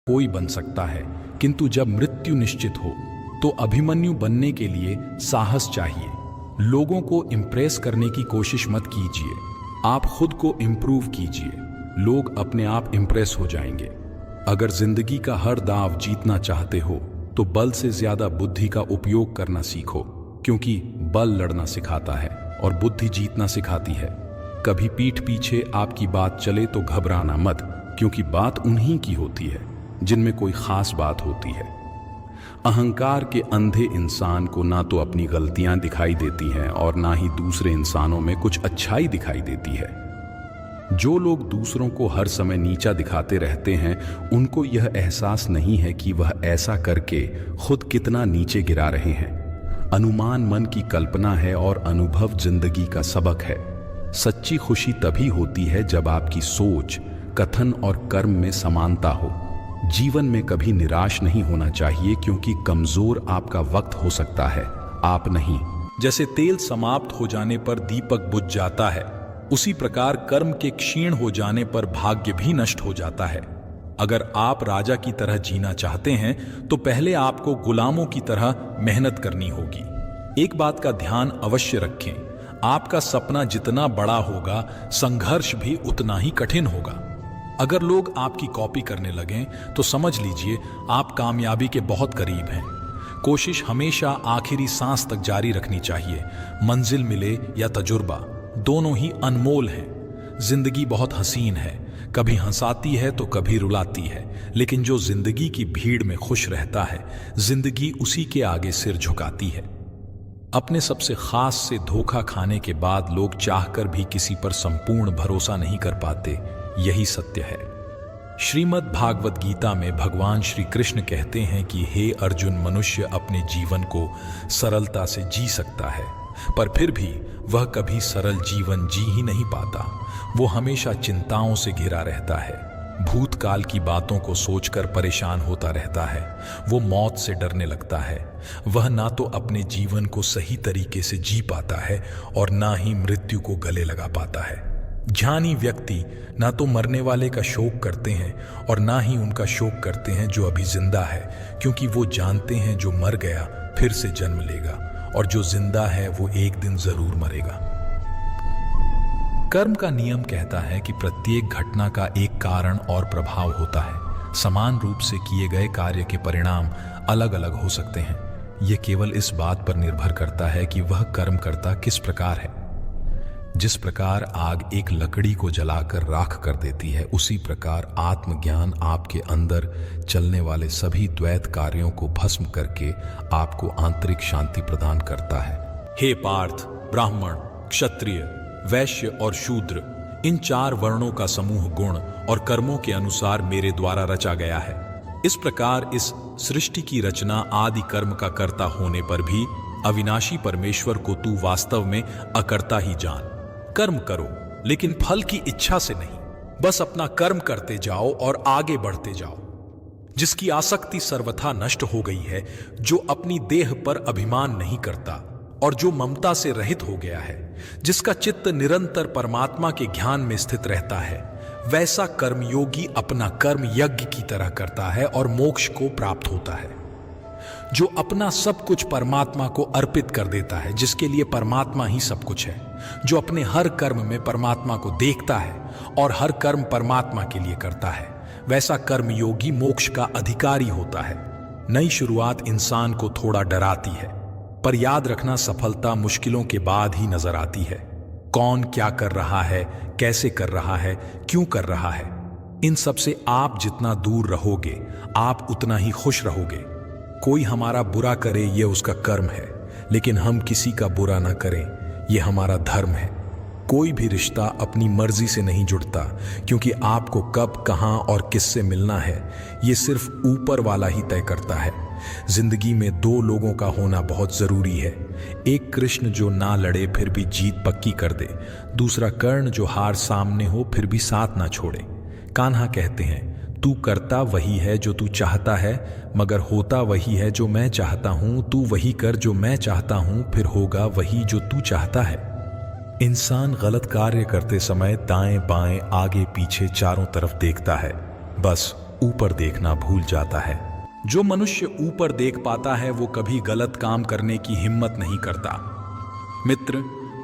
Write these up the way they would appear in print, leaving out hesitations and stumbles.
कोई बन सकता है, किंतु जब मृत्यु निश्चित हो तो अभिमन्यु बनने के लिए साहस चाहिए। लोगों को इम्प्रेस करने की कोशिश मत कीजिए, आप खुद को इम्प्रूव कीजिए, लोग अपने आप इम्प्रेस हो जाएंगे। अगर जिंदगी का हर दांव जीतना चाहते हो तो बल से ज्यादा बुद्धि का उपयोग करना सीखो, क्योंकि बल लड़ना सिखाता है और बुद्धि जीतना सिखाती है। कभी पीठ पीछे आपकी बात चले तो घबराना मत, क्योंकि बात उन्हीं की होती है जिनमें कोई खास बात होती है। अहंकार के अंधे इंसान को ना तो अपनी गलतियां दिखाई देती हैं और ना ही दूसरे इंसानों में कुछ अच्छाई दिखाई देती है। जो लोग दूसरों को हर समय नीचा दिखाते रहते हैं, उनको यह एहसास नहीं है कि वह ऐसा करके खुद कितना नीचे गिरा रहे हैं। अनुमान मन की कल्पना है और अनुभव जिंदगी का सबक है। सच्ची खुशी तभी होती है जब आपकी सोच, कथन और कर्म में समानता हो। जीवन में कभी निराश नहीं होना चाहिए, क्योंकि कमजोर आपका वक्त हो सकता है, आप नहीं। जैसे तेल समाप्त हो जाने पर दीपक बुझ जाता है, उसी प्रकार कर्म के क्षीण हो जाने पर भाग्य भी नष्ट हो जाता है। अगर आप राजा की तरह जीना चाहते हैं तो पहले आपको गुलामों की तरह मेहनत करनी होगी। एक बात का ध्यान अवश्य रखें, आपका सपना जितना बड़ा होगा, संघर्ष भी उतना ही कठिन होगा। अगर लोग आपकी कॉपी करने लगें तो समझ लीजिए आप कामयाबी के बहुत करीब हैं। कोशिश हमेशा आखिरी सांस तक जारी रखनी चाहिए। मंजिल मिले या तजुर्बा, दोनों ही अनमोल हैं। जिंदगी बहुत हसीन है, कभी हंसाती है तो कभी रुलाती है, लेकिन जो जिंदगी की भीड़ में खुश रहता है, जिंदगी उसी के आगे सिर झुकाती है। अपने सबसे खास से धोखा खाने के बाद लोग चाहकर भी किसी पर संपूर्ण भरोसा नहीं कर पाते, यही सत्य है। श्रीमद् भागवत गीता में भगवान श्री कृष्ण कहते हैं कि हे अर्जुन, मनुष्य अपने जीवन को सरलता से जी सकता है, पर फिर भी वह कभी सरल जीवन जी ही नहीं पाता। वो हमेशा चिंताओं से घिरा रहता है, भूतकाल की बातों को सोचकर परेशान होता रहता है। वो मौत से डरने लगता है। वह ना तो अपने जीवन को सही तरीके से जी पाता है और ना ही मृत्यु को गले लगा पाता है। ज्ञानी व्यक्ति ना तो मरने वाले का शोक करते हैं और ना ही उनका शोक करते हैं जो अभी जिंदा है, क्योंकि वो जानते हैं जो मर गया फिर से जन्म लेगा और जो जिंदा है वो एक दिन जरूर मरेगा। कर्म का नियम कहता है कि प्रत्येक घटना का एक कारण और प्रभाव होता है। समान रूप से किए गए कार्य के परिणाम अलग अलग हो सकते हैं। यह केवल इस बात पर निर्भर करता है कि वह कर्म करता किस प्रकार है। जिस प्रकार आग एक लकड़ी को जलाकर राख कर देती है, उसी प्रकार आत्मज्ञान आपके अंदर चलने वाले सभी द्वैत कार्यों को भस्म करके आपको आंतरिक शांति प्रदान करता है। हे पार्थ, ब्राह्मण, क्षत्रिय, वैश्य और शूद्र, इन 4 वर्णों का समूह गुण और कर्मों के अनुसार मेरे द्वारा रचा गया है। इस प्रकार इस सृष्टि की रचना आदि कर्म का कर्ता होने पर भी अविनाशी परमेश्वर को तू वास्तव में अकर्ता ही जान। कर्म करो, लेकिन फल की इच्छा से नहीं। बस अपना कर्म करते जाओ और आगे बढ़ते जाओ। जिसकी आसक्ति सर्वथा नष्ट हो गई है, जो अपनी देह पर अभिमान नहीं करता और जो ममता से रहित हो गया है, जिसका चित्त निरंतर परमात्मा के ज्ञान में स्थित रहता है, वैसा कर्मयोगी अपना कर्म यज्ञ की तरह करता है और मोक्ष को प्राप्त होता है। जो अपना सब कुछ परमात्मा को अर्पित कर देता है, जिसके लिए परमात्मा ही सब कुछ है, जो अपने हर कर्म में परमात्मा को देखता है और हर कर्म परमात्मा के लिए करता है, वैसा कर्मयोगी मोक्ष का अधिकारी होता है। नई शुरुआत इंसान को थोड़ा डराती है, पर याद रखना सफलता मुश्किलों के बाद ही नजर आती है। कौन क्या कर रहा है, कैसे कर रहा है, क्यों कर रहा है, इन सब से आप जितना दूर रहोगे, आप उतना ही खुश रहोगे। कोई हमारा बुरा करे ये उसका कर्म है, लेकिन हम किसी का बुरा ना करें ये हमारा धर्म है। कोई भी रिश्ता अपनी मर्जी से नहीं जुड़ता, क्योंकि आपको कब, कहां और किससे मिलना है ये सिर्फ ऊपर वाला ही तय करता है। जिंदगी में 2 लोगों का होना बहुत जरूरी है। एक कृष्ण जो ना लड़े फिर भी जीत पक्की कर दे, दूसरा कर्ण जो हार सामने हो फिर भी साथ ना छोड़े। कान्हा कहते हैं, तू करता वही है जो तू चाहता है, मगर होता वही है जो मैं चाहता हूं। तू वही कर जो मैं चाहता हूं, फिर होगा वही जो तू चाहता है। इंसान गलत कार्य करते समय दाएं बाएं आगे पीछे चारों तरफ देखता है, बस ऊपर देखना भूल जाता है। जो मनुष्य ऊपर देख पाता है वो कभी गलत काम करने की हिम्मत नहीं करता। मित्र,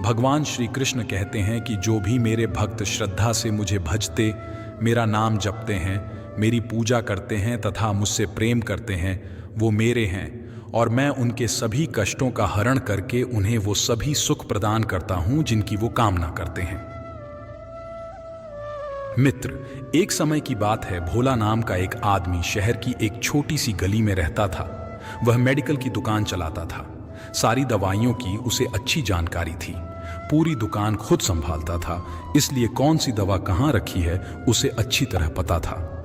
भगवान श्री कृष्ण कहते हैं कि जो भी मेरे भक्त श्रद्धा से मुझे भजते, मेरा नाम जपते हैं, मेरी पूजा करते हैं तथा मुझसे प्रेम करते हैं, वो मेरे हैं और मैं उनके सभी कष्टों का हरण करके उन्हें वो सभी सुख प्रदान करता हूं जिनकी वो कामना करते हैं। मित्र, एक समय की बात है, भोला नाम का एक आदमी शहर की एक छोटी सी गली में रहता था। वह मेडिकल की दुकान चलाता था। सारी दवाइयों की उसे अच्छी जानकारी थी। पूरी दुकान खुद संभालता था, इसलिए कौन सी दवा कहाँ रखी है उसे अच्छी तरह पता था।